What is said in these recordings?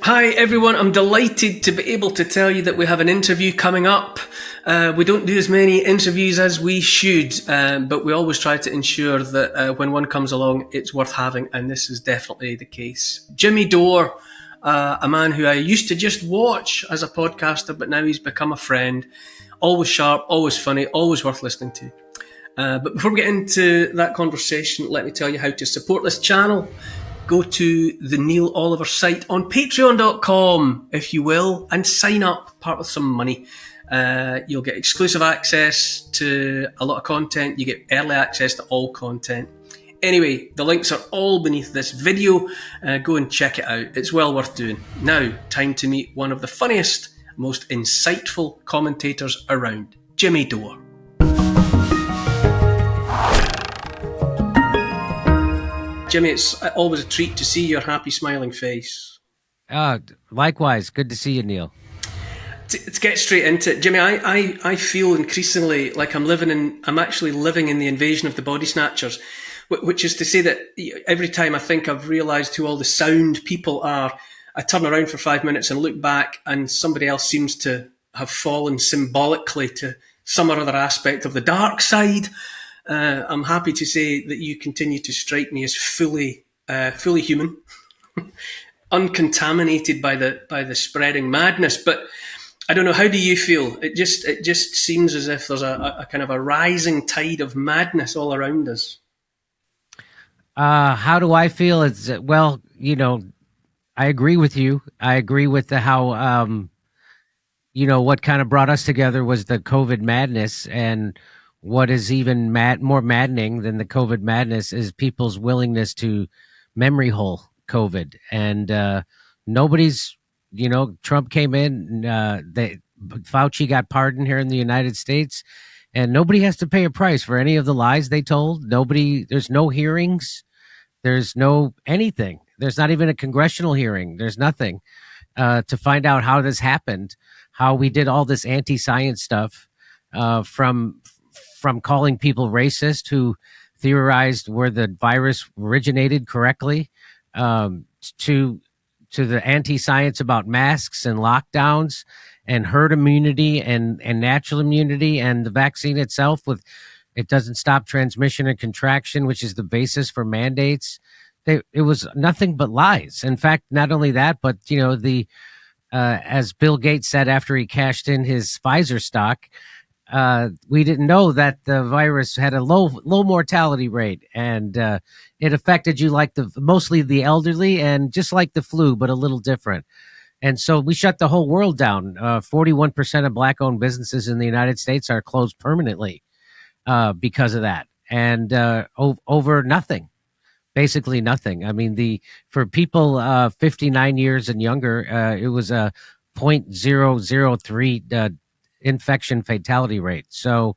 Hi everyone, I'm delighted to be able to tell you that we have an interview coming up. We don't do as many interviews as we should, but we always try to ensure that when one comes along, it's worth having, and this is definitely the case. Jimmy Dore, a man who I used to just watch as a podcaster, but now he's become a friend. Always sharp, always funny, always worth listening to. But before we get into that conversation, let me tell you how to support this channel. Go to the Neil Oliver site on patreon.com, if you will, and sign up, part with some money. You'll get exclusive access to a lot of content. You get early access to all content. Anyway, the links are all beneath this video. Go and check it out. It's well worth doing. Now, time to meet one of the funniest, most insightful commentators around, Jimmy Dore. Jimmy, it's always a treat to see your happy, smiling face. Likewise. Good to see you, Neil. To get straight into it, Jimmy, I feel increasingly like I'm actually living in the invasion of the body snatchers, which is to say that every time I think I've realised who all the sound people are, I turn around for 5 minutes and look back, and somebody else seems to have fallen symbolically to some or other aspect of the dark side. I'm happy to say that you continue to strike me as fully human, uncontaminated by the spreading madness. But I don't know. How do you feel? It just seems as if there's a kind of a rising tide of madness all around us. How do I feel? It's well, I agree with you. I agree with how what kind of brought us together was the COVID madness, and what is even more maddening than the COVID madness is people's willingness to memory hole COVID. And nobody's, Trump came in, Fauci got pardoned here in the United States, and nobody has to pay a price for any of the lies they told. There's no hearings. There's no anything. There's not even a congressional hearing. There's nothing to find out how this happened, how we did all this anti-science stuff, from calling people racist who theorized where the virus originated correctly, to the anti-science about masks and lockdowns and herd immunity and natural immunity, and the vaccine itself it doesn't stop transmission and contraction, which is the basis for mandates. It was nothing but lies. In fact, not only that, but as Bill Gates said after he cashed in his Pfizer stock, we didn't know that the virus had a low mortality rate, and it affected you like mostly the elderly, and just like the flu, but a little different. And so we shut the whole world down. 41% of black-owned businesses in the United States are closed permanently because of that, and over nothing, basically nothing. I mean, for people 59 years and younger, it was a 0.003 infection fatality rate. So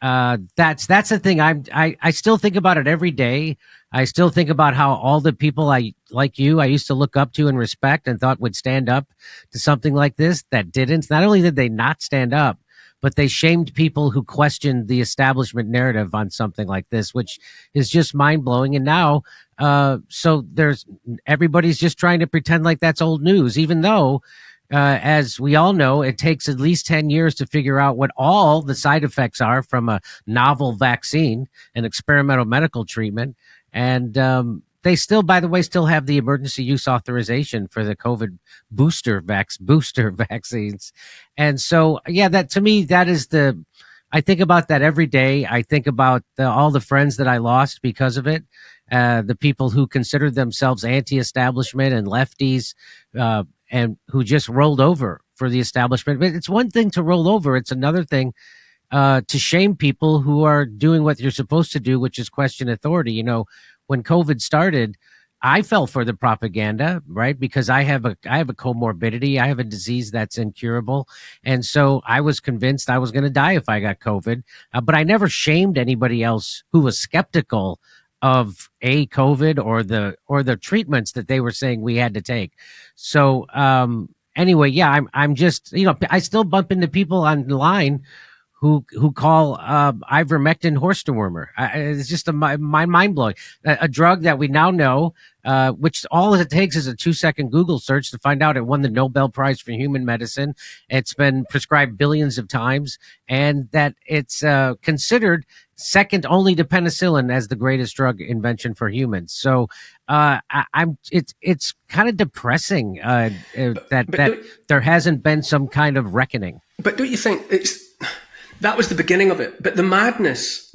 that's the thing. I still think about it every day. I still think about how all the people I used to look up to and respect and thought would stand up to something like this, that didn't. Not only did they not stand up, but they shamed people who questioned the establishment narrative on something like this, which is just mind-blowing. And now so everybody's just trying to pretend like that's old news, even though as we all know, it takes at least 10 years to figure out what all the side effects are from a novel vaccine and experimental medical treatment. And they still, by the way, have the emergency use authorization for the COVID booster vaccines. And so, yeah, that to me, I think about that every day. I think about all the friends that I lost because of it. The people who considered themselves anti-establishment and lefties, and who just rolled over for the establishment. But it's one thing to roll over. It's another thing to shame people who are doing what you're supposed to do, which is question authority. When COVID started, I fell for the propaganda, right? Because I have a comorbidity. I have a disease that's incurable. And so I was convinced I was going to die if I got COVID. But I never shamed anybody else who was skeptical of COVID or the treatments that they were saying we had to take. So anyway, yeah, I'm just, I still bump into people online who call ivermectin horse dewormer. It's just mind blowing. A drug that we now know, which all it takes is a 2-second Google search to find out it won the Nobel Prize for Human Medicine. It's been prescribed billions of times, and that it's considered second only to penicillin as the greatest drug invention for humans. So it's kind of depressing that there hasn't been some kind of reckoning. But don't you think that was the beginning of it? But the madness,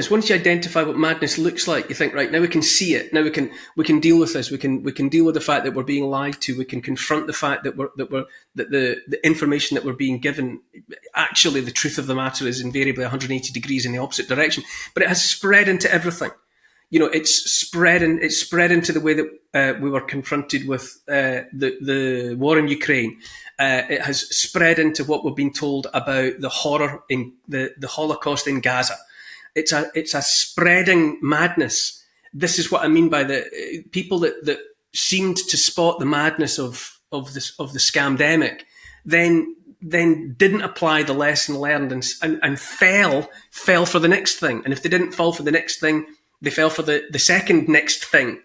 once you identify what madness looks like, you think, right, now we can see it. Now we can deal with this. We can deal with the fact that we're being lied to. We can confront the fact that the information that we're being given, actually the truth of the matter is invariably 180 degrees in the opposite direction. But it has spread into everything. It's spread into the way that we were confronted with the war in Ukraine. It has spread into what we've been told about the horror in the Holocaust in Gaza. It's a spreading madness. This is what I mean by the people that seemed to spot the madness of the scamdemic, then didn't apply the lesson learned and fell for the next thing. And if they didn't fall for the next thing, they fell for the second next thing.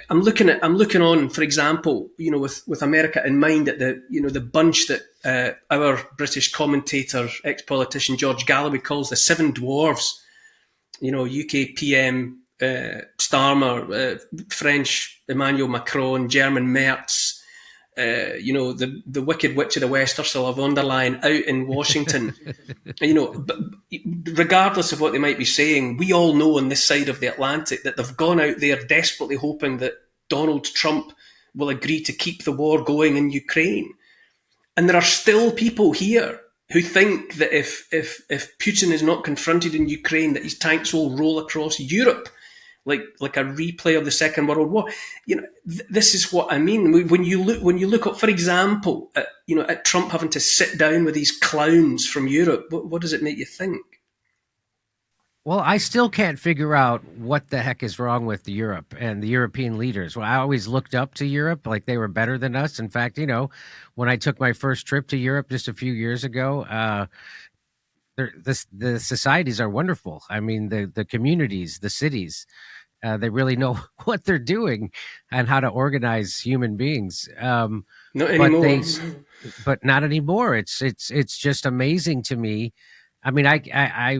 I'm looking on, for example, with America in mind, at the bunch that our British commentator, ex-politician George Galloway calls the seven dwarves. UK PM Starmer, French Emmanuel Macron, German Merz, the Wicked Witch of the West, Ursula von der Leyen, out in Washington. But regardless of what they might be saying, we all know on this side of the Atlantic that they've gone out there desperately hoping that Donald Trump will agree to keep the war going in Ukraine. And there are still people here who think that if Putin is not confronted in Ukraine, that his tanks will roll across Europe like a replay of the Second World War. This is what I mean. When you look at, for example, at Trump having to sit down with these clowns from Europe, what does it make you think? Well, I still can't figure out what the heck is wrong with Europe and the European leaders. Well, I always looked up to Europe like they were better than us. In fact, when I took my first trip to Europe just a few years ago, the societies are wonderful. I mean, the communities, the cities, they really know what they're doing and how to organize human beings. Not anymore. But not anymore. It's just amazing to me. I mean,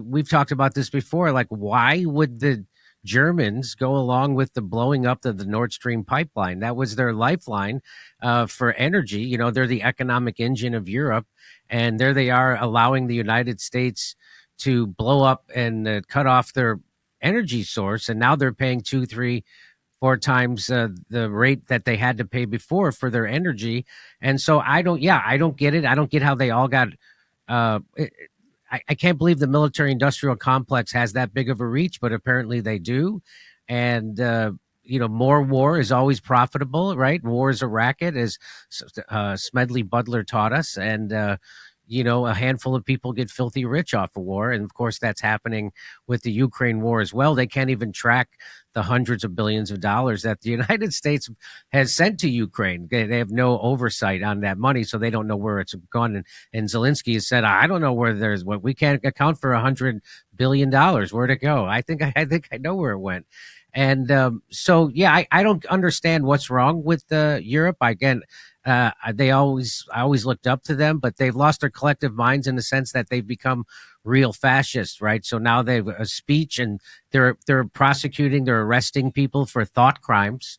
we've talked about this before. Like, why would the Germans go along with the blowing up of the Nord Stream pipeline? That was their lifeline for energy. They're the economic engine of Europe, and there they are allowing the United States to blow up and cut off their energy source, and now they're paying 2, 3, 4 times the rate that they had to pay before for their energy. And so I don't get it. I don't get how they all got. I can't believe the military-industrial complex has that big of a reach, but apparently they do. And more war is always profitable, right? War is a racket, as Smedley Butler taught us, and a handful of people get filthy rich off of war. And of course, that's happening with the Ukraine war as well. They can't even track the hundreds of billions of dollars that the United States has sent to Ukraine. They have no oversight on that money, so they don't know where it's gone. And Zelensky has said, I don't know where there's what we can't account for $100 billion. Where'd it go? I think I know where it went. And I don't understand what's wrong with Europe. I always looked up to them, but they've lost their collective minds in the sense that they've become real fascists, right? So now they've a speech, and they're prosecuting, they're arresting people for thought crimes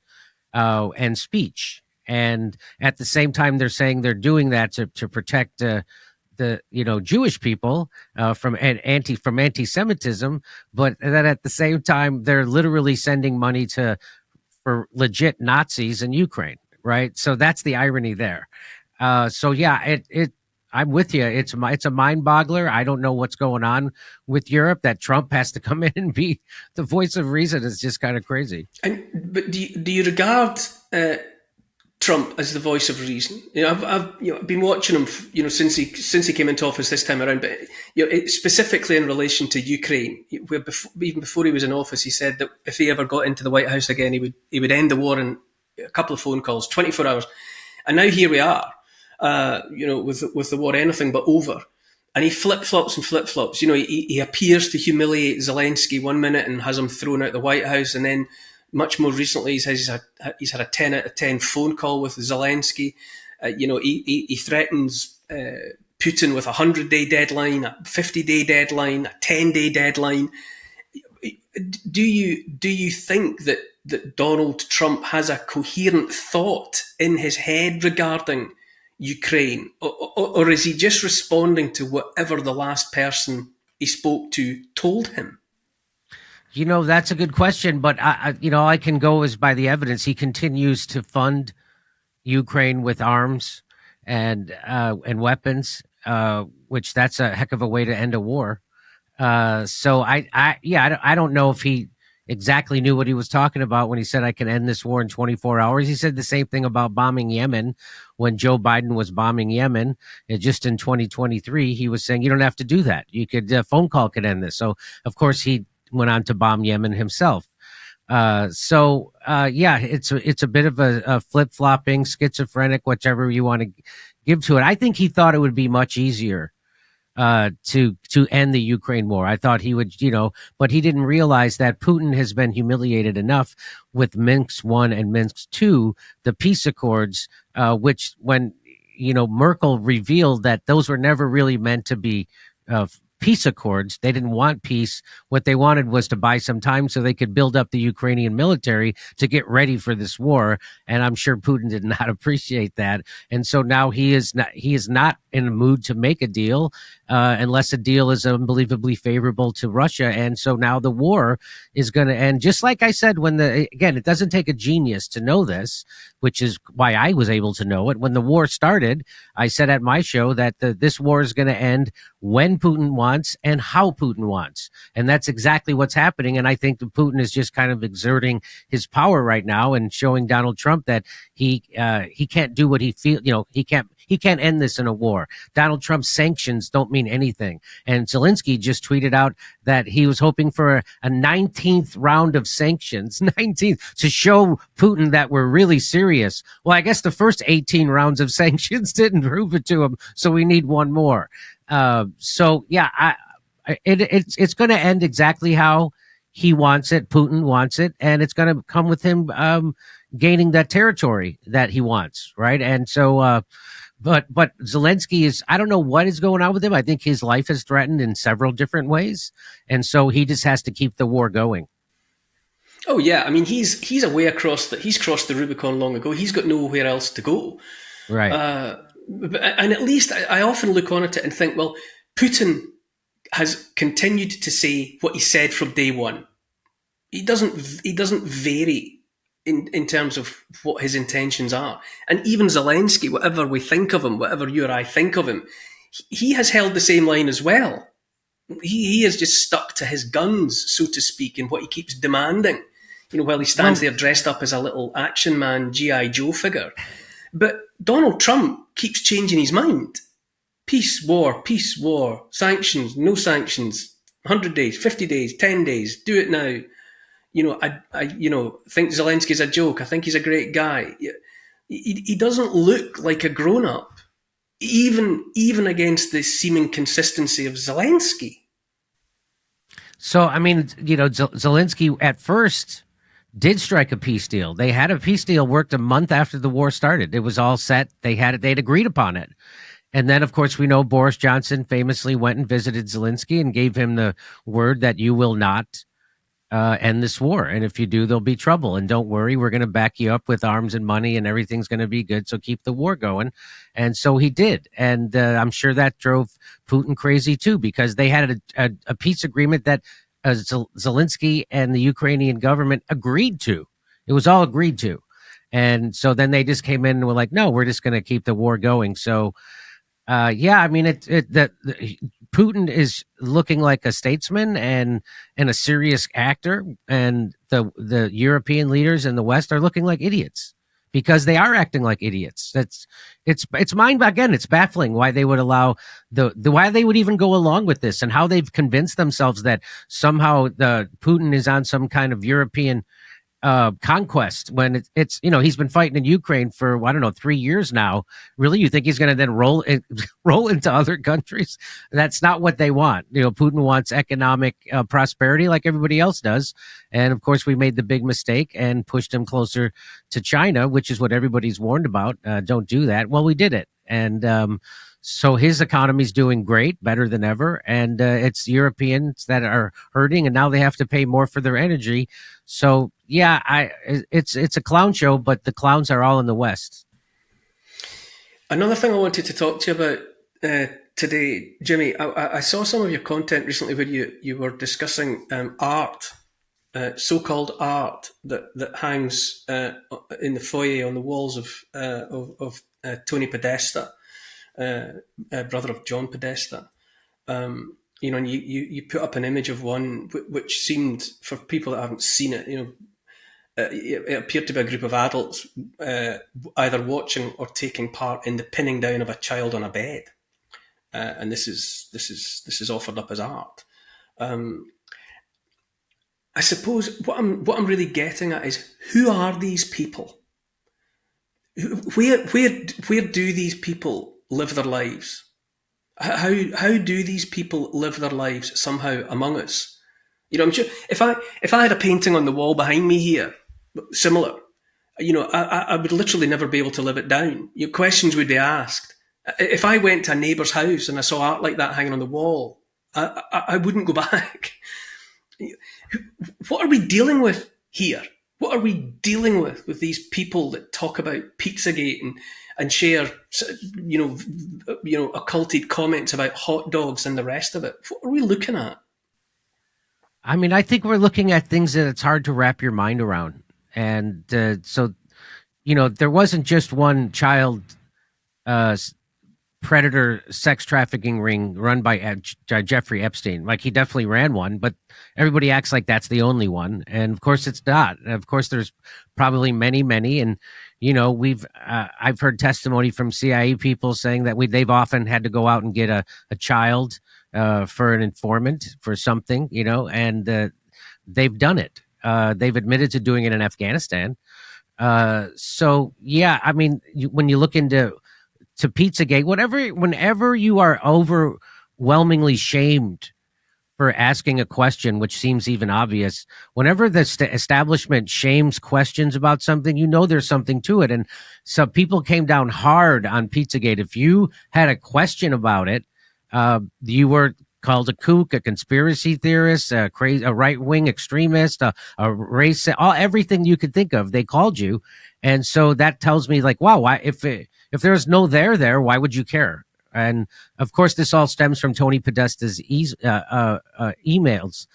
and speech, and at the same time they're saying they're doing that to protect the Jewish people from anti-Semitism, but then at the same time they're literally sending money for legit Nazis in Ukraine. Right. So that's the irony there. I'm with you. It's a mind boggler. I don't know what's going on with Europe. That Trump has to come in and be the voice of reason is just kind of crazy. But do you regard Trump as the voice of reason? I've been watching him, since he came into office this time around. But specifically in relation to Ukraine, where even before he was in office, he said that if he ever got into the White House again, he would end the war in a couple of phone calls, 24 hours. And now here we are, with the war anything but over. and he flip-flops and flip-flops. He appears to humiliate Zelensky one minute and has him thrown out the White House, and then much more recently he says he's had a 10 out of 10 phone call with Zelensky. He threatens Putin with a 100-day deadline, a 50-day deadline, a 10-day deadline. Do you think that Donald Trump has a coherent thought in his head regarding Ukraine, or is he just responding to whatever the last person he spoke to told him? That's a good question, but I can go as by the evidence. He continues to fund Ukraine with arms and weapons, which that's a heck of a way to end a war. So I don't know if he exactly knew what he was talking about when he said I can end this war in 24 hours. He said the same thing about bombing Yemen when Joe Biden was bombing Yemen. Just in 2023, he was saying you don't have to do that. You could a phone call could end this. So of course he went on to bomb Yemen himself. It's a bit of a flip-flopping, schizophrenic, whichever you want to give to it. I think he thought it would be much easier to end the Ukraine war. I thought he would, but he didn't realize that Putin has been humiliated enough with Minsk I and Minsk II, the peace accords, which when, Merkel revealed that those were never really meant to be peace accords. They didn't want peace. What they wanted was to buy some time so they could build up the Ukrainian military to get ready for this war. And I'm sure Putin did not appreciate that. And so now he is not in a mood to make a deal unless a deal is unbelievably favorable to Russia. And so now the war is going to end. Just like I said, it doesn't take a genius to know this, which is why I was able to know it. When the war started, I said at my show that this war is going to end when Putin wants and how Putin wants. And that's exactly what's happening. And I think that Putin is just kind of exerting his power right now and showing Donald Trump that he can't do what he feels, he can't end this in a war. Donald Trump's sanctions don't mean anything. And Zelensky just tweeted out that he was hoping for a 19th round of sanctions, 19th, to show Putin that we're really serious. Well, I guess the first 18 rounds of sanctions didn't prove it to him, so we need one more. It's going to end exactly how he wants it. Putin wants it, and it's going to come with him gaining that territory that he wants, right? And so, but Zelensky is, I don't know what is going on with him. I think his life is threatened in several different ways, and so he just has to keep the war going. Oh yeah, I mean he's he's crossed the Rubicon long ago. He's got nowhere else to go, right? And at least I often look on at it and think, well, Putin has continued to say what he said from day one. He doesn't vary in terms of what his intentions are. And even Zelensky, whatever we think of him, whatever you or I think of him, he has held the same line as well. He has just stuck to his guns, so to speak, in what he keeps demanding. While he stands there dressed up as a little action man, G.I. Joe figure. But Donald Trump keeps changing his mind. Peace, war, sanctions, no sanctions, 100 days, 50 days, 10 days, do it now. I think Zelensky's a joke. I think he's a great guy. He doesn't look like a grown-up, even against the seeming consistency of Zelensky. So, I mean, Zelensky at first did strike a peace deal. They had a peace deal worked a month after the war started. It was all set. They'd agreed upon it. And then, of course, we know Boris Johnson famously went and visited Zelensky and gave him the word that you will not end this war. And if you do, there'll be trouble. And don't worry, we're going to back you up with arms and money and everything's going to be good. So keep the war going. And so he did. And I'm sure that drove Putin crazy, too, because they had a peace agreement that Zelensky and the Ukrainian government agreed to. It was all agreed to. And so then they just came in and were like, no, we're just going to keep the war going. So, I mean, Putin is looking like a statesman and a serious actor, and the European leaders in the West are looking like idiots because they are acting like idiots. It's mind again. It's baffling why they would allow why they would even go along with this, and how they've convinced themselves that somehow Putin is on some kind of European conquest when it's he's been fighting in Ukraine for I don't know 3 years now. Really, you think he's going to then roll into other countries? That's not what they want. Putin wants economic prosperity like everybody else does, and of course we made the big mistake and pushed him closer to China, which is what everybody's warned about. Don't do that. Well, we did it, and so his economy's doing great, better than ever, and it's Europeans that are hurting, and now they have to pay more for their energy. So yeah, it's a clown show, but the clowns are all in the West. Another thing I wanted to talk to you about today, Jimmy, I saw some of your content recently where you were discussing art, so-called art that hangs in the foyer on the walls of Tony Podesta, brother of John Podesta. And you put up an image of one which seemed, for people that haven't seen it, it appeared to be a group of adults either watching or taking part in the pinning down of a child on a bed, and this is offered up as art. I suppose what I'm really getting at is, who are these people? Where do these people live their lives? How do these people live their lives somehow among us? I'm sure if I had a painting on the wall behind me here, similar, I would literally never be able to live it down. Questions would be asked. If I went to a neighbour's house and I saw art like that hanging on the wall, I wouldn't go back. What are we dealing with here? What are we dealing with these people that talk about Pizzagate and share, occulted comments about hot dogs and the rest of it? What are we looking at? I mean, I think we're looking at things that it's hard to wrap your mind around. And so, there wasn't just one child predator sex trafficking ring run by Jeffrey Epstein. Like, he definitely ran one, but everybody acts like that's the only one. And of course it's not. And of course there's probably many. And, I've heard testimony from CIA people saying that they've often had to go out and get a child for an informant for something, and they've done it. They've admitted to doing it in Afghanistan. So yeah, I mean, when you look into Pizzagate, whenever you are overwhelmingly shamed for asking a question, which seems even obvious, whenever the establishment shames questions about something, there's something to it. And so people came down hard on Pizzagate. If you had a question about it, you were called a kook, a conspiracy theorist, a right-wing extremist, a racist, everything you could think of, they called you. And so that tells me, like, wow, why, if there's no there, why would you care? And of course, this all stems from Tony Podesta's emails,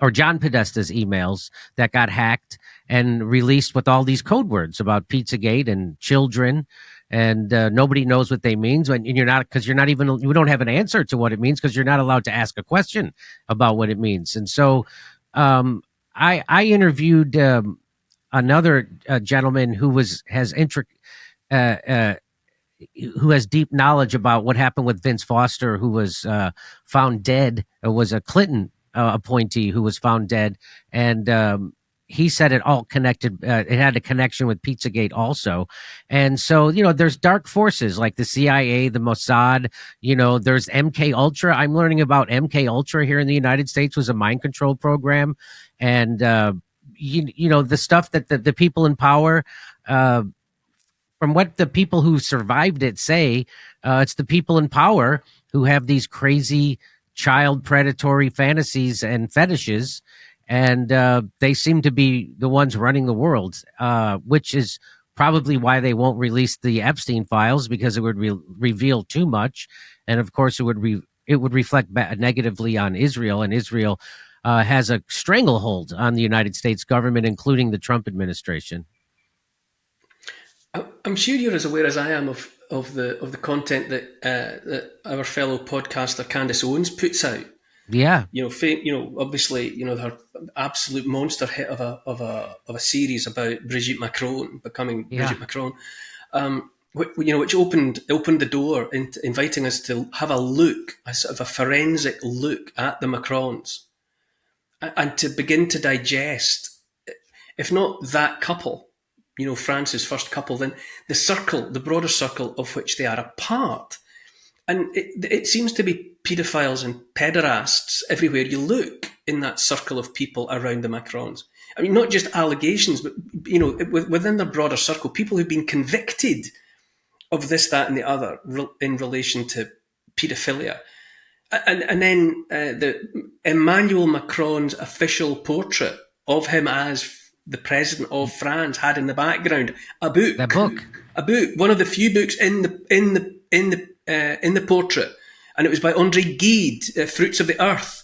or John Podesta's emails that got hacked and released with all these code words about Pizzagate and children. And nobody knows what they mean. And you don't have an answer to what it means, because you're not allowed to ask a question about what it means. And so I interviewed another gentleman who has deep knowledge about what happened with Vince Foster, who was found dead. It was a Clinton appointee who was found dead. And he said it all connected. It had a connection with Pizzagate also. And so, there's dark forces like the CIA, the Mossad, there's MK Ultra. I'm learning about MK Ultra here in the United States was a mind control program. And, the stuff that the people in power, from what the people who survived it say, it's the people in power who have these crazy child predatory fantasies and fetishes. And they seem to be the ones running the world, which is probably why they won't release the Epstein files, because it would reveal too much. And of course, it would reflect negatively on Israel. And Israel has a stranglehold on the United States government, including the Trump administration. I'm sure you're as aware as I am of the content that our fellow podcaster Candace Owens puts out. Yeah, Obviously, her absolute monster hit of a series about Brigitte Macron becoming Brigitte Macron, which opened the door, inviting us to have a look, a sort of a forensic look at the Macrons, and to begin to digest, if not that couple, France's first couple, then the broader circle of which they are a part. And it seems to be paedophiles and pederasts everywhere you look in that circle of people around the Macrons. I mean, not just allegations, but, within their broader circle, people who've been convicted of this, that, and the other in relation to paedophilia. And then the Emmanuel Macron's official portrait of him as the president of France had in the background a book. That book. A book, one of the few books in the portrait, and it was by André Gide, Fruits of the Earth,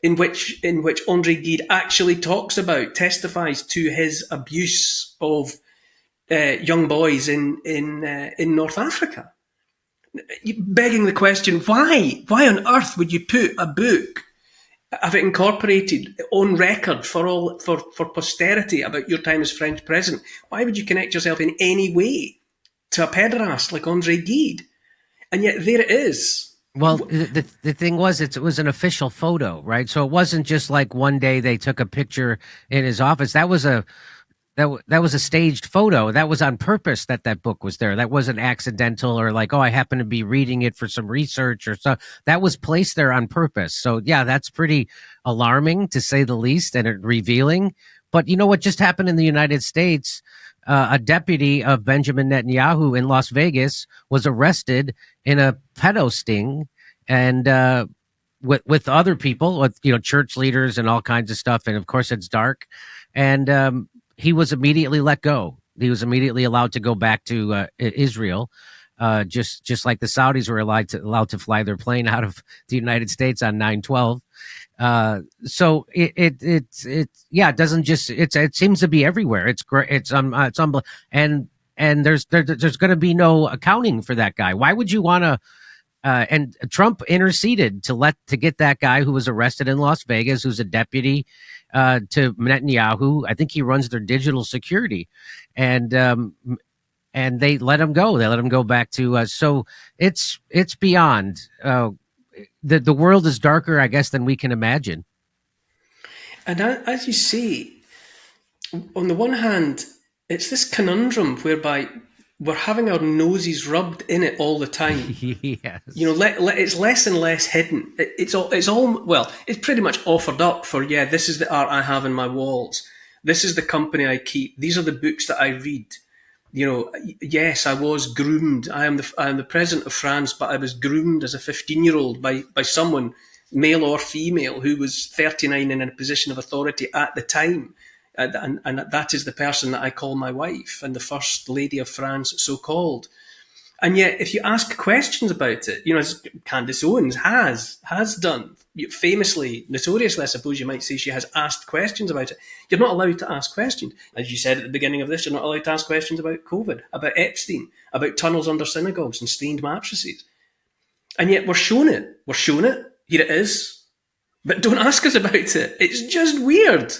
in which André Gide actually testifies to his abuse of young boys in North Africa. Begging the question, why on earth would you put a book, have it incorporated on record for posterity about your time as French president? Why would you connect yourself in any way to a pederast like André Gide? And yet there it is. Well, the thing was, it was an official photo, right? So it wasn't just like one day they took a picture in his office. That was a staged photo. That was on purpose that book was there. That wasn't accidental or like, oh, I happen to be reading it for some research or so. That was placed there on purpose. So yeah, that's pretty alarming to say the least, and revealing. But you know what just happened in the United States? A deputy of Benjamin Netanyahu in Las Vegas was arrested in a pedo sting, and with other people, with church leaders and all kinds of stuff. And of course, it's dark, and he was immediately let go. He was immediately allowed to go back to Israel, just like the Saudis were allowed to fly their plane out of the United States on 9/12. So it doesn't just, it seems to be everywhere. It's great. It's unbelievable. And there's going to be no accounting for that guy. Why would you want to, and Trump interceded to get that guy who was arrested in Las Vegas, who's a deputy, to Netanyahu. I think he runs their digital security, and they let him go. They let him go back to, so it's beyond, the world is darker, I guess, than we can imagine. And as you say, on the one hand, it's this conundrum whereby we're having our noses rubbed in it all the time. Yes. It's less and less hidden. It's pretty much offered up for, this is the art I have in my walls. This is the company I keep. These are the books that I read. Yes, I was groomed. I am the president of France, but I was groomed as a 15-year-old by someone, male or female, who was 39 and in a position of authority at the time. And that is the person that I call my wife and the first lady of France, so-called. And yet, if you ask questions about it, as Candace Owens has done, famously, notoriously, I suppose you might say, she has asked questions about it. You're not allowed to ask questions. As you said at the beginning of this, you're not allowed to ask questions about COVID, about Epstein, about tunnels under synagogues and stained mattresses. And yet we're shown it. We're shown it. Here it is. But don't ask us about it. It's just weird.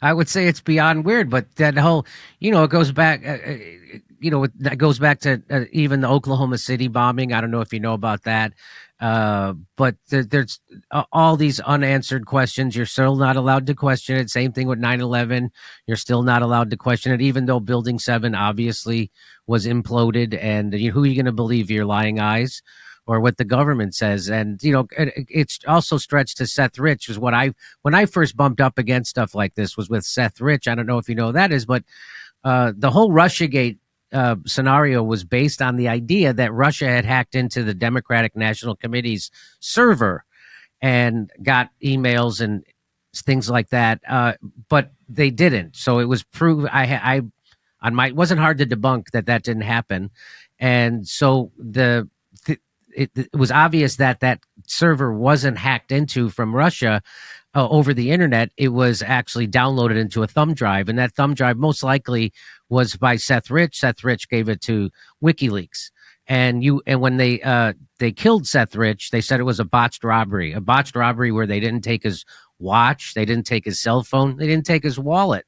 I would say it's beyond weird, but that whole, it goes back, that goes back to even the Oklahoma City bombing. I don't know if you know about that. But there's all these unanswered questions. You're still not allowed to question it. Same thing with 9/11. You're still not allowed to question it, even though Building 7 obviously was imploded. And who are you going to believe, your lying eyes or what the government says? And, it's also stretched to Seth Rich is when I first bumped up against stuff like this was with Seth Rich. I don't know if you know who that is, but the whole Russiagate scenario was based on the idea that Russia had hacked into the Democratic National Committee's server and got emails and things like that. But they didn't. So it was proved. It wasn't hard to debunk that didn't happen. And so it was obvious that server wasn't hacked into from Russia over the internet. It was actually downloaded into a thumb drive, and that thumb drive most likely was by Seth Rich. Seth Rich gave it to WikiLeaks, and when they killed Seth Rich, they said it was a botched robbery where they didn't take his watch, they didn't take his cell phone, they didn't take his wallet.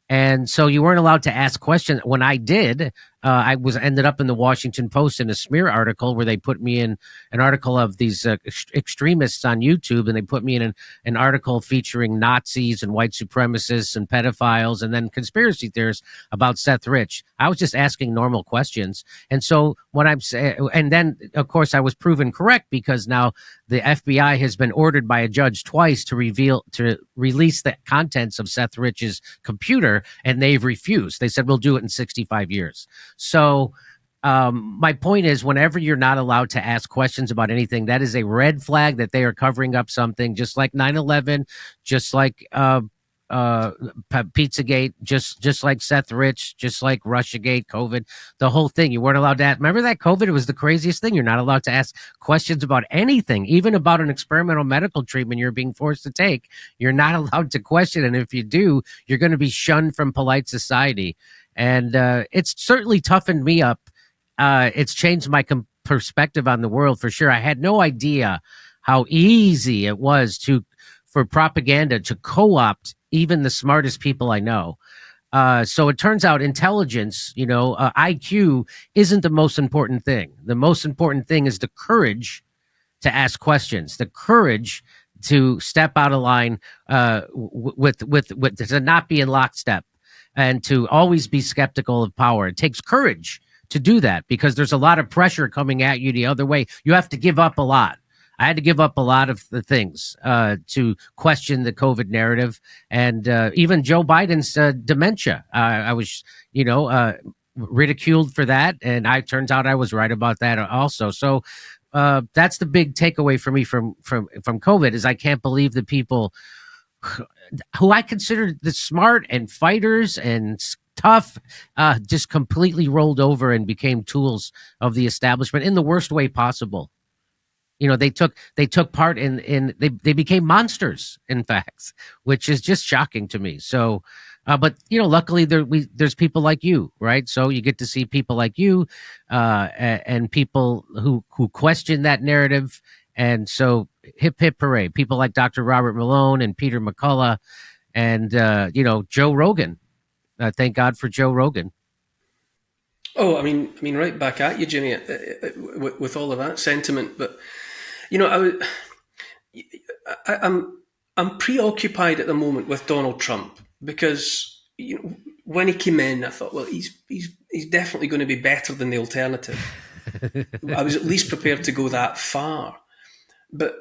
And so you weren't allowed to ask questions. When I did, I was ended up in the Washington Post in a smear article where they put me in an article of these extremists on YouTube, and they put me in an article featuring Nazis and white supremacists and pedophiles, and then conspiracy theorists about Seth Rich. I was just asking normal questions, and so what I'm saying, and then of course I was proven correct because now the FBI has been ordered by a judge twice to release the contents of Seth Rich's computer, and they've refused. They said we'll do it in 65 years. So my point is, whenever you're not allowed to ask questions about anything, that is a red flag that they are covering up something, just like 9/11, just like Pizzagate, just like Seth Rich, just like Russiagate, COVID, the whole thing. You weren't allowed to ask. Remember that COVID? It was the craziest thing. You're not allowed to ask questions about anything, even about an experimental medical treatment you're being forced to take. You're not allowed to question. And if you do, you're going to be shunned from polite society. And it's certainly toughened me up. It's changed my perspective on the world for sure. I had no idea how easy it was for propaganda to co-opt even the smartest people I know. So it turns out intelligence, IQ isn't the most important thing. The most important thing is the courage to ask questions, the courage to step out of line, with to not be in lockstep, and to always be skeptical of power. It takes courage to do that because there's a lot of pressure coming at you the other way. You have to give up a lot. I had to give up a lot of the things to question the COVID narrative, and even Joe Biden's dementia. I was, ridiculed for that, and turns out I was right about that also. So that's the big takeaway for me from COVID is I can't believe the people who I considered the smart and fighters and tough just completely rolled over and became tools of the establishment in the worst way possible. They took part in they became monsters, in fact, which is just shocking to me. So, but luckily there's people like you, right? So you get to see people like you, and people who question that narrative. And so hip hip hooray! People like Dr. Robert Malone and Peter McCullough, and Joe Rogan. Thank God for Joe Rogan. Oh, I mean, right back at you, Jimmy, with all of that sentiment. But I'm preoccupied at the moment with Donald Trump because when he came in, I thought, well, he's definitely going to be better than the alternative. I was at least prepared to go that far, but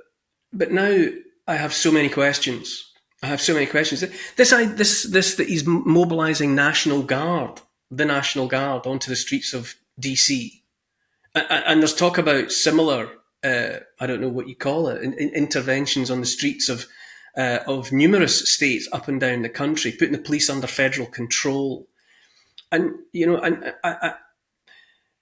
now I have so many questions. This that he's mobilizing the National Guard onto the streets of DC, and there's talk about similar. I don't know what you call it, interventions on the streets of numerous states up and down the country, putting the police under federal control, and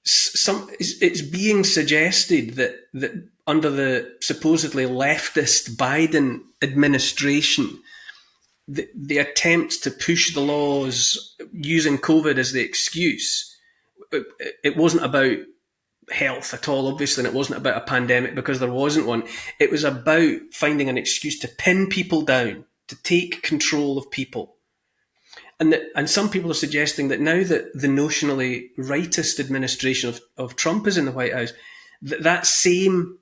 it's being suggested that under the supposedly leftist Biden administration, the attempts to push the laws using COVID as the excuse, it wasn't about health at all, obviously, and it wasn't about a pandemic because there wasn't one. It was about finding an excuse to pin people down, to take control of people. And some people are suggesting that now that the notionally rightist administration of Trump is in the White House, that same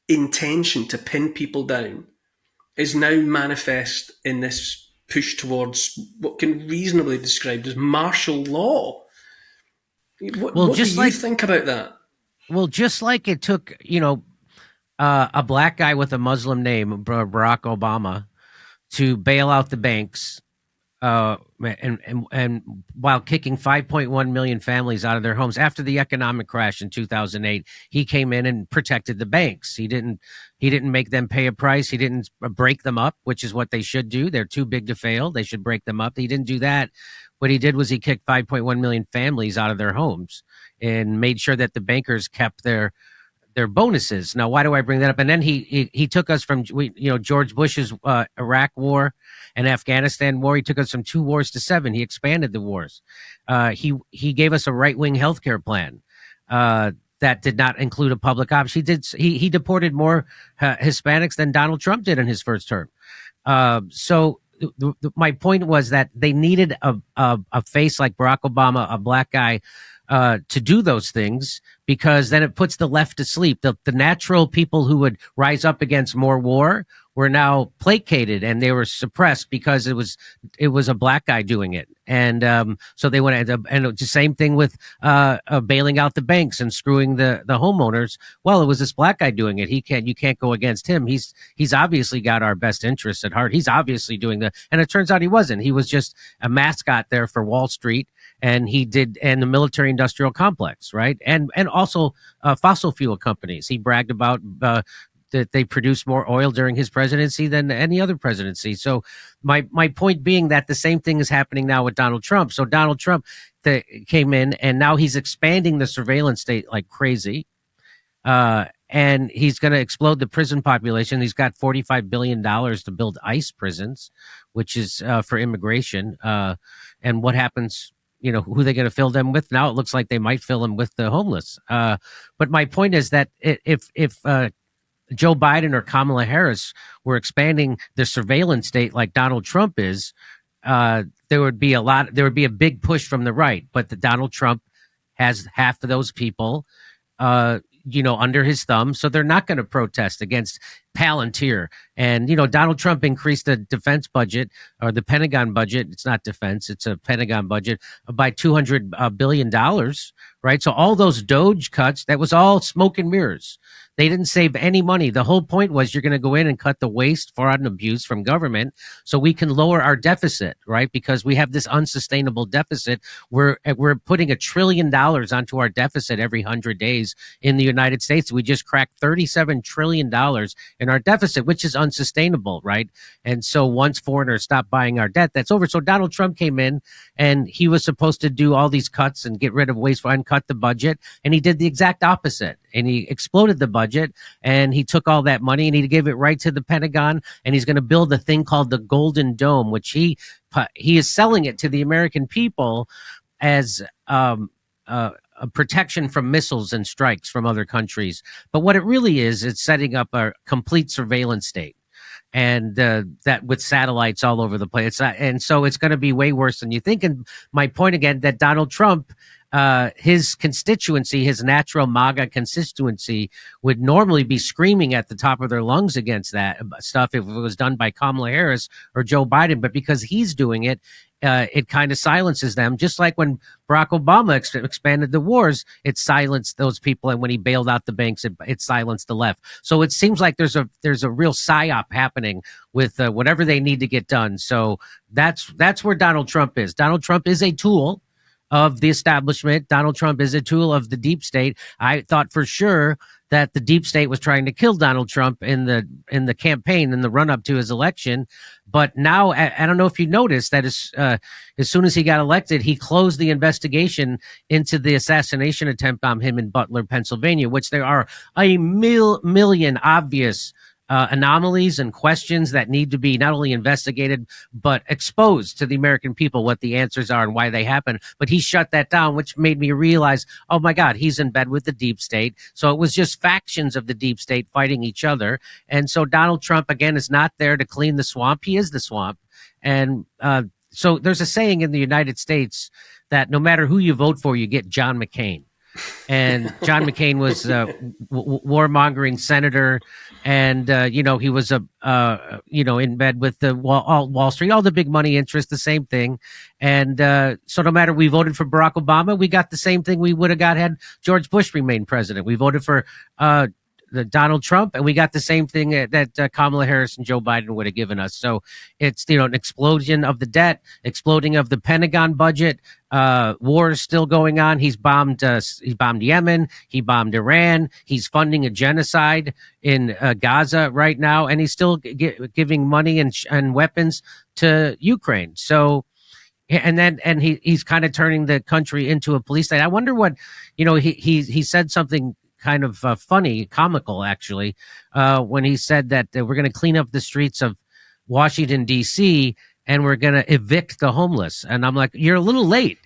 intention to pin people down is now manifest in this push towards what can reasonably be described as martial law. What do you think about that? Well, just like it took, a black guy with a Muslim name, Barack Obama, to bail out the banks, and while kicking 5.1 million families out of their homes after the economic crash in 2008, he came in and protected the banks. He didn't make them pay a price. He didn't break them up, which is what they should do. They're too big to fail. They should break them up. He didn't do that. What he did was he kicked 5.1 million families out of their homes and made sure that the bankers kept their bonuses. Now, why do I bring that up? And then he took us from George Bush's Iraq war and Afghanistan war. He took us from 2 wars to 7. He expanded the wars. He gave us a right-wing healthcare plan that did not include a public option. He deported more Hispanics than Donald Trump did in his first term. So my point was that they needed a face like Barack Obama, a black guy, to do those things, because then it puts the left to sleep. The natural people who would rise up against more war were now placated, and they were suppressed because it was a black guy doing it. And so they went, and it's the same thing with bailing out the banks and screwing the homeowners. Well, it was this black guy doing it. You can't go against him. He's obviously got our best interests at heart. He's obviously doing and it turns out he wasn't. He was just a mascot there for Wall Street, and the military industrial complex, right? And also fossil fuel companies. He bragged about that they produced more oil during his presidency than any other presidency. So my point being that the same thing is happening now with Donald Trump. So Donald Trump came in, and now he's expanding the surveillance state like crazy. And he's going to explode the prison population. He's got $45 billion to build ICE prisons, which is for immigration. And what happens, who they're going to fill them with? Now it looks like they might fill them with the homeless. But my point is that if Joe Biden or Kamala Harris were expanding the surveillance state like Donald Trump is, there would be a big push from the right. But Donald Trump has half of those people, under his thumb. So they're not going to protest against Palantir. And, Donald Trump increased the defense budget, or the Pentagon budget. It's not defense, it's a Pentagon budget, by $200 billion, right? So all those Doge cuts, that was all smoke and mirrors. They didn't save any money. The whole point was you're going to go in and cut the waste, fraud, and abuse from government so we can lower our deficit, right? Because we have this unsustainable deficit. We're putting $1 trillion onto our deficit every 100 days in the United States. We just cracked $37 trillion in our deficit, which is unsustainable, right? And so once foreigners stop buying our debt, that's over. So Donald Trump came in, and he was supposed to do all these cuts and get rid of waste and cut the budget, and he did the exact opposite. And he exploded the budget, and he took all that money and he gave it right to the Pentagon, and he's going to build a thing called the Golden Dome, which he is selling it to the American people as a protection from missiles and strikes from other countries. But what it really is, it's setting up a complete surveillance state, and that with satellites all over the place. And so it's going to be way worse than you think. And my point again, that Donald Trump, his constituency, his natural MAGA constituency, would normally be screaming at the top of their lungs against that stuff if it was done by Kamala Harris or Joe Biden. But because he's doing it, it kind of silences them. Just like when Barack Obama expanded the wars, it silenced those people, and when he bailed out the banks, it silenced the left. So it seems like there's a real psyop happening with whatever they need to get done. So that's where Donald Trump is. Donald Trump is a tool of the establishment. Donald Trump is a tool of the deep state. I thought for sure that the deep state was trying to kill Donald Trump in the campaign, in the run up to his election. But now, I don't know if you noticed that as soon as he got elected, he closed the investigation into the assassination attempt on him in Butler, Pennsylvania, which there are a million obvious anomalies and questions that need to be not only investigated, but exposed to the American people, what the answers are and why they happen. But he shut that down, which made me realize, oh my God, he's in bed with the deep state. So it was just factions of the deep state fighting each other. And so Donald Trump, again, is not there to clean the swamp. He is the swamp. And so there's a saying in the United States that no matter who you vote for, you get John McCain. And John McCain was a warmongering senator, and he was in bed with the Wall Street, all the big money interests, the same thing. And so no matter, we voted for Barack Obama, we got the same thing we would have got had George Bush remained president. We voted for the Donald Trump, and we got the same thing that Kamala Harris and Joe Biden would have given us. So it's an explosion of the debt, exploding of the Pentagon budget. War is still going on. He's bombed Yemen. He bombed Iran. He's funding a genocide in Gaza right now, and he's still giving money and weapons to Ukraine. So. And he's kind of turning the country into a police state. I wonder what, he said something kind of funny, comical actually, when he said that we're going to clean up the streets of Washington, D.C., and we're going to evict the homeless. And I'm like, you're a little late.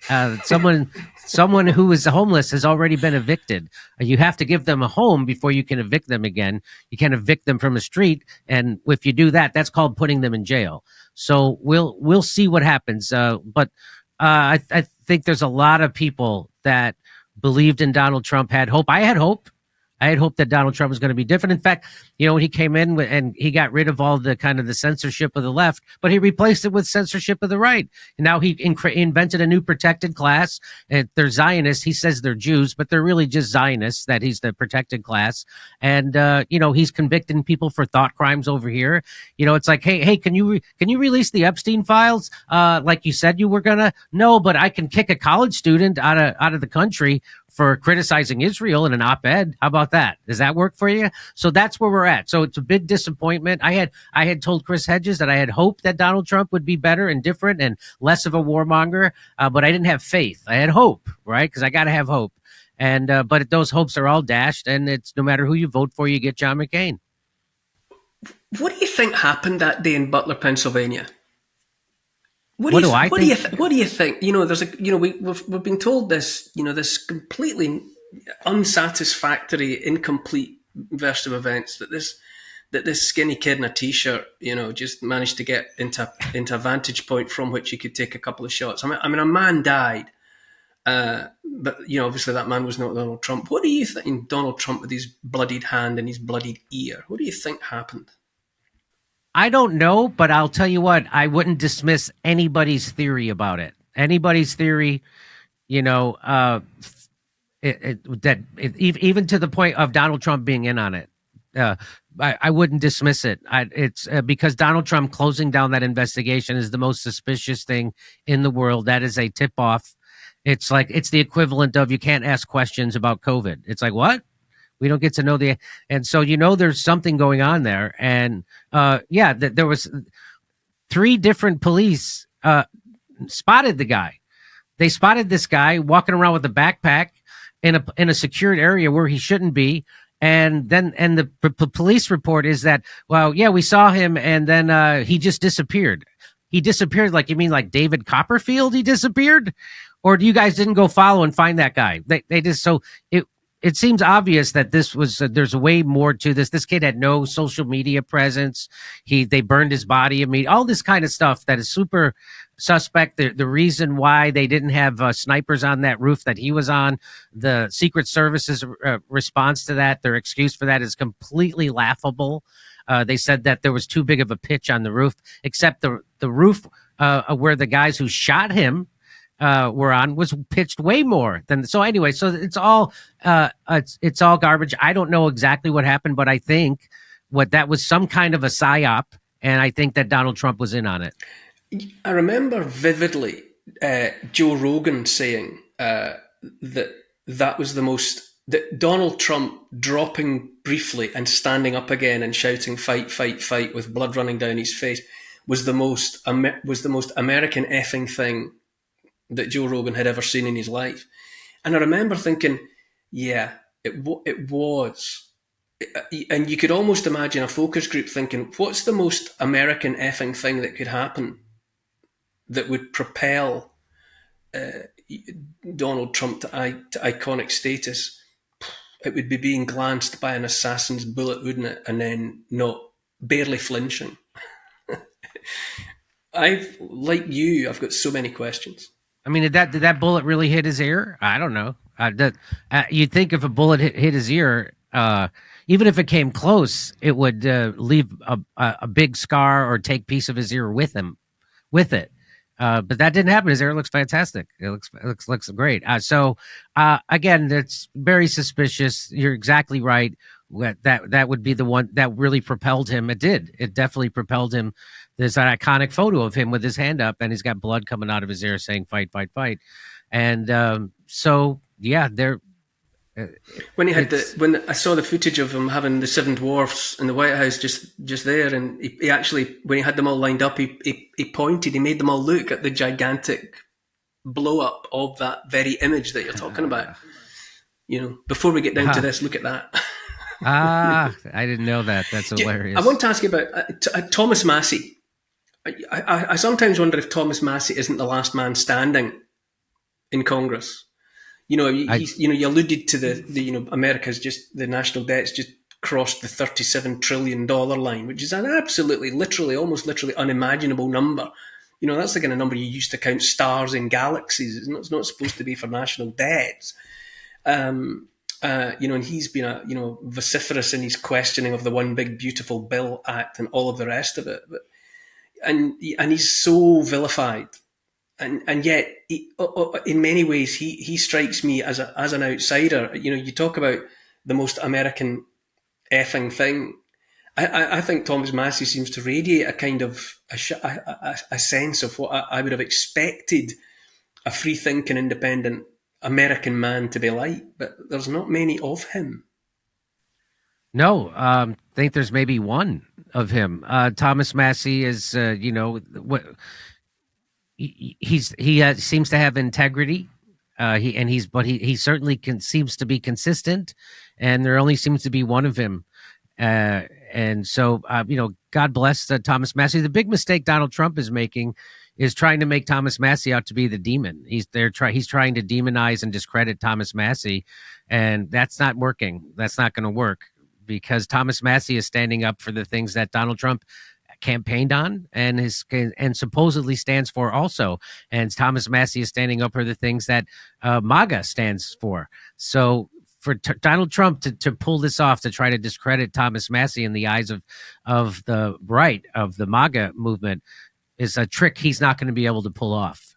Someone who is homeless has already been evicted. You have to give them a home before you can evict them again. You can't evict them from a street. And if you do that, that's called putting them in jail. So we'll see what happens. But I think there's a lot of people that believed in Donald Trump had hope. I had hope. I had hoped that Donald Trump was going to be different. In fact, when he came in and he got rid of all the kind of the censorship of the left, but he replaced it with censorship of the right. And now he invented a new protected class. And they're Zionists. He says they're Jews, but they're really just Zionists, that he's the protected class. And, he's convicting people for thought crimes over here. It's like, hey, can you release the Epstein files? Like you said you were going to? No, but I can kick a college student out of the country for criticizing Israel in an op-ed. How about that? Does that work for you? So that's where we're at. So it's a big disappointment. I had told Chris Hedges that I had hoped that Donald Trump would be better and different and less of a warmonger, but I didn't have faith. I had hope, right? Because I got to have hope. And but those hopes are all dashed, and it's no matter who you vote for, you get John McCain. What do you think happened that day in Butler, Pennsylvania? What do you think? There's we've been told this, this completely unsatisfactory, incomplete version of events that this skinny kid in a t-shirt, just managed to get into a vantage point from which he could take a couple of shots. I mean, a man died, but obviously that man was not Donald Trump. What do you think? Donald Trump with his bloodied hand and his bloodied ear. What do you think happened? I don't know, but I'll tell you what, I wouldn't dismiss anybody's theory about it. Anybody's theory, even to the point of Donald Trump being in on it. I wouldn't dismiss it. It's because Donald Trump closing down that investigation is the most suspicious thing in the world. That is a tip-off. It's like, it's the equivalent of you can't ask questions about COVID. It's like, what? We don't get to know and so there's something going on there, and there was 3 different police spotted the guy. They spotted this guy walking around with a backpack in a secured area where he shouldn't be, and the police report is that, well, yeah, we saw him, and then he just disappeared. He disappeared, like, you mean like David Copperfield? He disappeared, or you guys didn't go follow and find that guy? They just It seems obvious that this was there's way more to this. This kid had no social media presence. They burned his body immediately. All this kind of stuff that is super suspect. The reason why they didn't have snipers on that roof that he was on, the Secret Service's response to that, their excuse for that is completely laughable. They said that there was too big of a pitch on the roof, except the roof where the guys who shot him were on was pitched way more than. So anyway, so it's all garbage. I don't know exactly what happened, but I think that was some kind of a psyop, and I think that Donald Trump was in on it. I remember vividly Joe Rogan saying that was the most, that Donald Trump dropping briefly and standing up again and shouting "fight, fight, fight" with blood running down his face was the most American effing thing that Joe Rogan had ever seen in his life. And I remember thinking, yeah, it was. And you could almost imagine a focus group thinking, what's the most American effing thing that could happen that would propel Donald Trump to iconic status? It would be being glanced by an assassin's bullet, wouldn't it? And then barely flinching. Like you, I've got so many questions. I mean, did that bullet really hit his ear? I don't know. You'd think if a bullet hit his ear, even if it came close, it would leave a big scar or take piece of his ear with it. But that didn't happen. His ear looks fantastic. It looks great. So again, that's very suspicious. You're exactly right. That would be the one that really propelled him. It did. It definitely propelled him. There's an iconic photo of him with his hand up, and he's got blood coming out of his ear saying "fight, fight, fight." And so, yeah, there. When I saw the footage of him having the 7 dwarfs in the White House just there, and he actually, when he had them all lined up, he pointed, he made them all look at the gigantic blow up of that very image that you're talking about. Before we get down to this, look at that. I didn't know that. That's hilarious. I want to ask you about Thomas Massey. I sometimes wonder if Thomas Massey isn't the last man standing in Congress. You alluded to the America's the national debt's just crossed the $37 trillion line, which is an absolutely, almost literally unimaginable number That's the kind of number you use to count stars in galaxies. It's not supposed to be for national debts. And he's been vociferous in his questioning of the One Big Beautiful Bill Act and all of the rest of it. And he's so vilified. And yet, in many ways, he strikes me as an outsider. You talk about the most American effing thing. I think Thomas Massey seems to radiate a kind of a sense of what I would have expected a free-thinking, independent American man to be like, but there's not many of him. No, I think there's maybe one of him. Thomas Massey is, he seems to have integrity. He certainly seems to be consistent, and there only seems to be one of him. And so, God bless Thomas Massey. The big mistake Donald Trump is making is trying to make Thomas Massey out to be the demon. He's trying to demonize and discredit Thomas Massey, and that's not working. That's not going to work, because Thomas Massey is standing up for the things that Donald Trump campaigned on and supposedly stands for also. And Thomas Massey is standing up for the things that MAGA stands for. So for Donald Trump to pull this off, to try to discredit Thomas Massey in the eyes of the right, of the MAGA movement, is a trick he's not going to be able to pull off.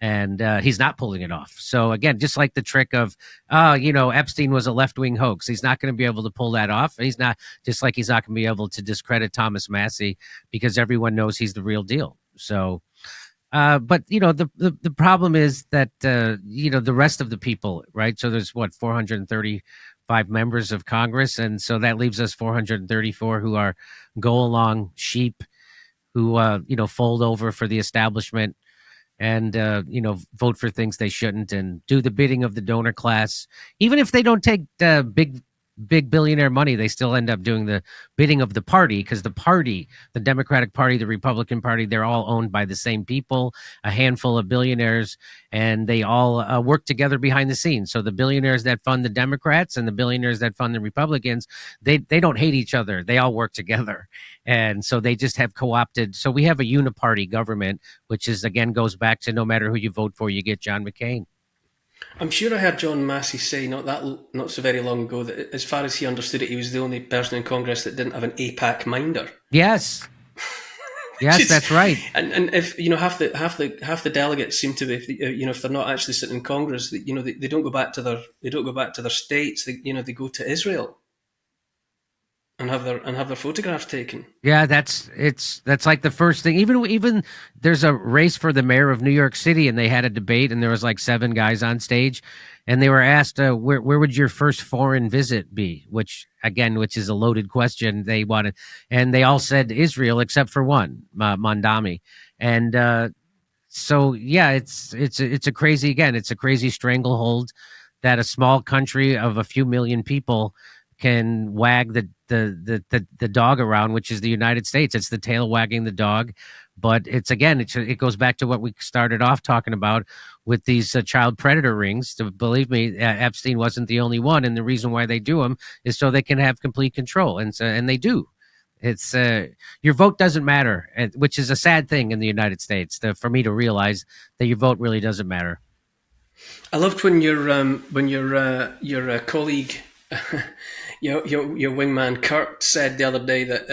And he's not pulling it off. So again, just like the trick of, Epstein was a left-wing hoax. He's not going to be able to pull that off. He's not going to be able to discredit Thomas Massey, because everyone knows he's the real deal. So, but the problem is that the rest of the people, right? So there's 435 members of Congress, and so that leaves us 434 who are go-along sheep, who fold over for the establishment, and vote for things they shouldn't, and do the bidding of the donor class. Even if they don't take big billionaire money, they still end up doing the bidding of the party, because the Democratic Party, the Republican Party, they're all owned by the same people, a handful of billionaires, and they all work together behind the scenes. So the billionaires that fund the Democrats and the billionaires that fund the Republicans, they don't hate each other. They all work together. And so they just have co-opted. So we have a uniparty government, which again goes back to no matter who you vote for, you get John McCain. I'm sure I heard John Massey say not so very long ago that, as far as he understood it, he was the only person in Congress that didn't have an APAC minder. Yes. Yes, that's right. And if half the delegates seem to be, if they're not actually sitting in Congress, they don't go back to their states. They go to Israel and have their photographs taken. Yeah, that's like the first thing. Even there's a race for the mayor of New York City, and they had a debate, and there was like 7 guys on stage, and they were asked, where would your first foreign visit be? Which is a loaded question. They wanted, and they all said Israel except for one, Mondami, and so yeah, it's a crazy stranglehold that a small country of a few million people can wag the dog around, which is the United States. It's the tail wagging the dog. But it goes back to what we started off talking about with these child predator rings. Believe me, Epstein wasn't the only one, and the reason why they do them is so they can have complete control, and they do. It's your vote doesn't matter, which is a sad thing in the United States. For me to realize that your vote really doesn't matter. I loved when your colleague. Your wingman Kurt said the other day that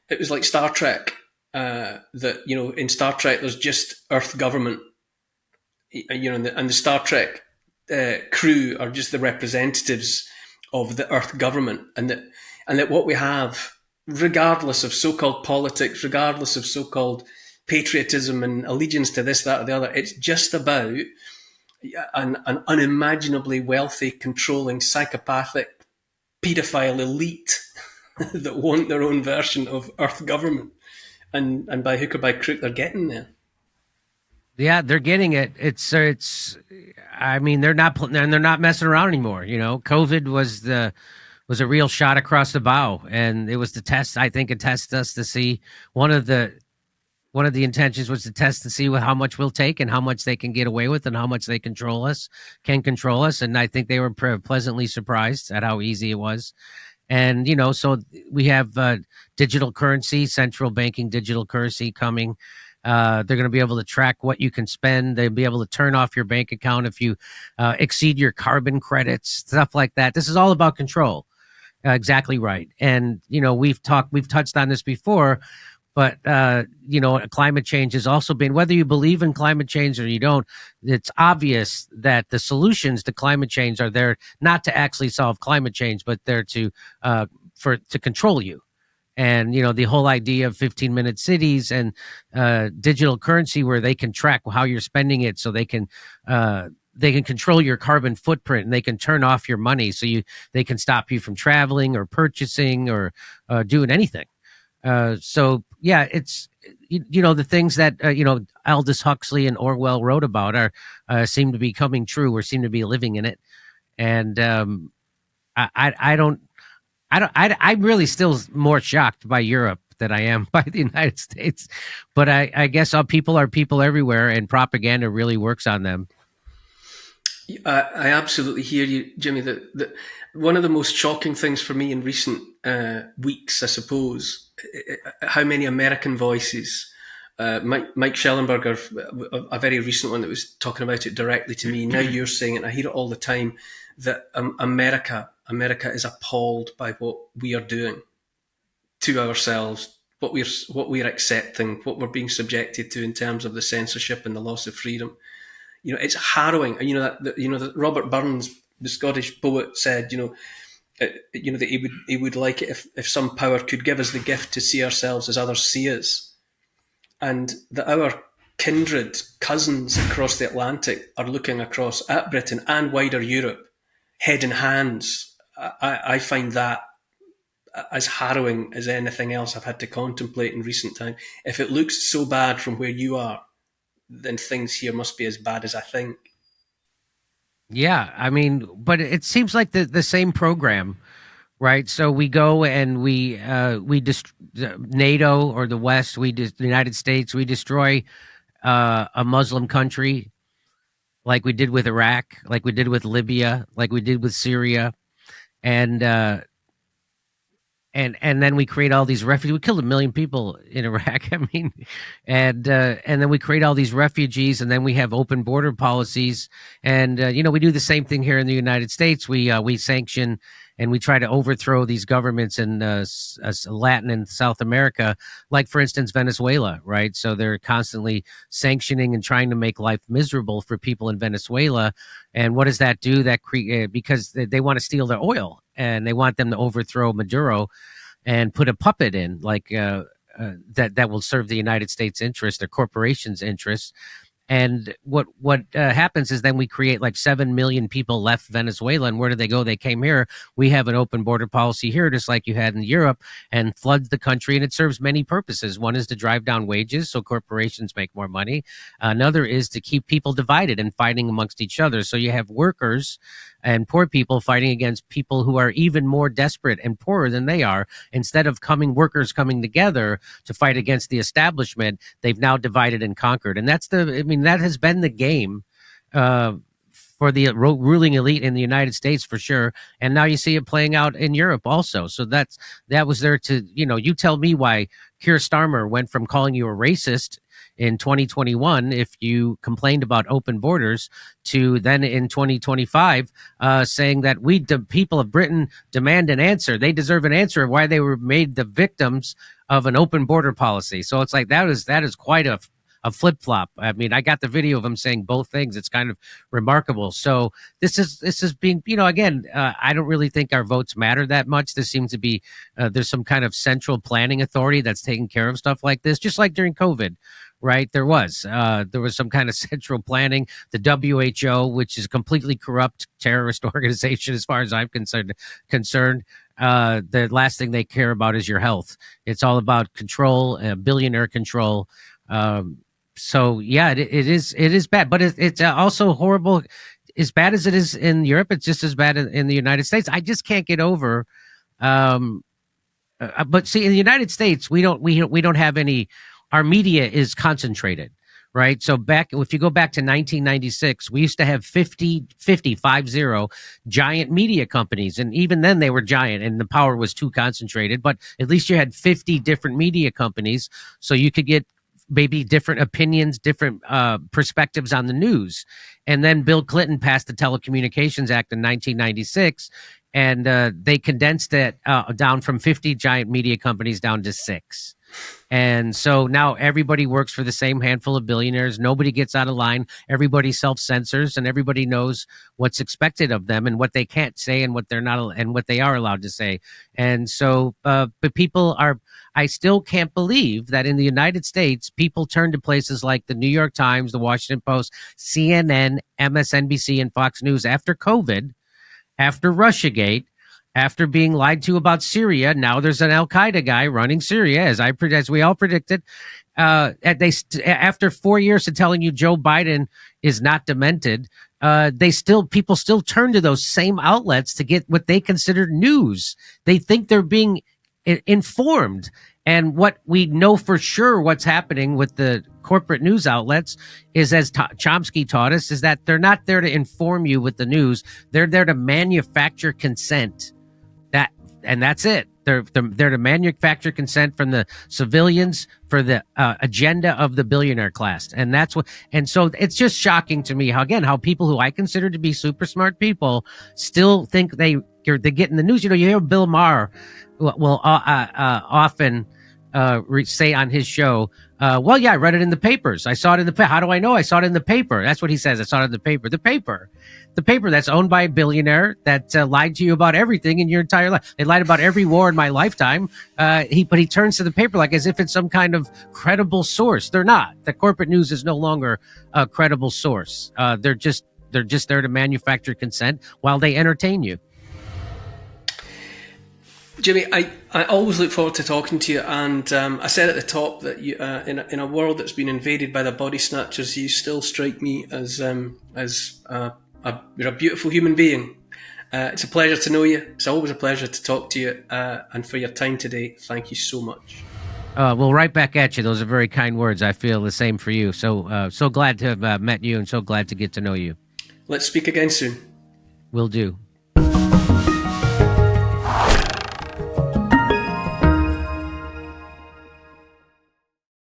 it was like Star Trek, that in Star Trek there's just Earth government, and the Star Trek crew are just the representatives of the Earth government, and that what we have, regardless of so-called politics, regardless of so-called patriotism and allegiance to this, that, or the other, it's just about an unimaginably wealthy, controlling, psychopathic, paedophile elite that want their own version of Earth government, and by hook or by crook, they're getting there. Yeah, they're getting it. I mean, they're not messing around anymore. COVID was a real shot across the bow, and it was the test. I think it tested us to see one of the intentions was to test to see how much we'll take and how much they can get away with and how much they can control us. And I think they were pleasantly surprised at how easy it was. And, so we have digital currency, central banking digital currency coming. They're going to be able to track what you can spend. They'll be able to turn off your bank account if you exceed your carbon credits, stuff like that. This is all about control. Exactly right. And, we've touched on this before, but, climate change has also been, whether you believe in climate change or you don't, it's obvious that the solutions to climate change are there not to actually solve climate change, but they're to control you. And, the whole idea of 15-minute cities and digital currency where they can track how you're spending it, so they can control your carbon footprint, and they can turn off your money so they can stop you from traveling or purchasing or doing anything. So yeah, it's the things that Aldous Huxley and Orwell wrote about are seem to be coming true, or seem to be living in it. And I'm really still more shocked by Europe than I am by the United States. But I guess people are people everywhere, and propaganda really works on them. I absolutely hear you, Jimmy. That one of the most shocking things for me in recent weeks, I suppose, how many American voices. Mike Schellenberger, a very recent one that was talking about it directly to me. Now you're saying it, and I hear it all the time, that America is appalled by what we are doing to ourselves, what we're accepting, what we're being subjected to in terms of the censorship and the loss of freedom. It's harrowing. And that Robert Burns, the Scottish poet, said, that he would like it if some power could give us the gift to see ourselves as others see us, and that our kindred cousins across the Atlantic are looking across at Britain and wider Europe, head in hands. I find that as harrowing as anything else I've had to contemplate in recent time. If it looks so bad from where you are, then things here must be as bad as I think. Yeah, I mean, but it seems like the same program, right? So we go and we NATO or the West, the United States, we destroy a Muslim country, like we did with Iraq, like we did with Libya, like we did with Syria, and then we create all these refugees. We killed 1 million people in Iraq. I mean, and then we create all these refugees, and then we have open border policies, and we do the same thing here in the United States. We sanction and we try to overthrow these governments in Latin and South America, like for instance Venezuela, right? So they're constantly sanctioning and trying to make life miserable for people in Venezuela. And what does that do? That because they want to steal their oil, and they want them to overthrow Maduro and put a puppet in, like that will serve the United States' interest, their corporations' interests. And what happens is then we create like 7 million people left Venezuela. And where do they go? They came here. We have an open border policy here, just like you had in Europe, and floods the country. And it serves many purposes. One is to drive down wages so corporations make more money. Another is to keep people divided and fighting amongst each other. So you have workers and poor people fighting against people who are even more desperate and poorer than they are. Instead of workers coming together to fight against the establishment, they've now divided and conquered. And that has been the game for the ruling elite in the United States, for sure. And now you see it playing out in Europe also. So that was there to, you tell me why Keir Starmer went from calling you a racist in 2021 if you complained about open borders, to then in 2025 saying that the people of Britain demand an answer. They deserve an answer of why they were made the victims of an open border policy. So it's like that is quite a flip-flop. I mean, I got the video of him saying both things. It's kind of remarkable. So this is being, again, I don't really think our votes matter that much. There seems to be, there's some kind of central planning authority that's taking care of stuff like this, just like during COVID, right? There was some kind of central planning. The WHO, which is a completely corrupt terrorist organization, as far as I'm concerned, the last thing they care about is your health. It's all about control, billionaire control. So yeah, it is bad, but it's also horrible. As bad as it is in Europe, it's just as bad in the United States. I just can't get over. But see, in the United States, we don't have any. Our media is concentrated, right? So if you go back to 1996, we used to have 50 giant media companies, and even then they were giant, and the power was too concentrated. But at least you had 50 different media companies, so you could get maybe different opinions, different perspectives on the news. And then Bill Clinton passed the Telecommunications Act in 1996, and they condensed it down from 50 giant media companies down to 6. And so now everybody works for the same handful of billionaires. Nobody gets out of line. Everybody self-censors, and everybody knows what's expected of them and what they can't say and what they're not and what they are allowed to say. And so, but people are. I still can't believe that in the United States, people turn to places like the New York Times, the Washington Post, CNN, MSNBC, and Fox News after COVID, after Russiagate, after being lied to about Syria. Now there's an Al Qaeda guy running Syria, as we all predicted. After 4 years of telling you Joe Biden is not demented, people still turn to those same outlets to get what they consider news. They think they're being informed. And what we know for sure what's happening with the corporate news outlets is, as Chomsky taught us, is that they're not there to inform you with the news. They're there to manufacture consent. And that's it. They're to manufacture consent from the civilians for the agenda of the billionaire class. And that's what, and so it's just shocking to me how people who I consider to be super smart people still think they get in the news. You hear Bill Maher will often say on his show, well, yeah, I read it in the papers. I saw it in the paper. How do I know? I saw it in the paper. That's what he says. I saw it in the paper. The paper that's owned by a billionaire that lied to you about everything in your entire life. They lied about every war in my lifetime. But he turns to the paper like as if it's some kind of credible source. They're not. The corporate news is no longer a credible source. They're just there to manufacture consent while they entertain you. Jimmy, I always look forward to talking to you, and I said at the top that you, in a world that's been invaded by the body snatchers, you still strike me as you're a beautiful human being. It's a pleasure to know you. It's always a pleasure to talk to you, and for your time today, thank you so much. Well, right back at you. Those are very kind words. I feel the same for you. So glad to have met you, and so glad to get to know you. Let's speak again soon. Will do.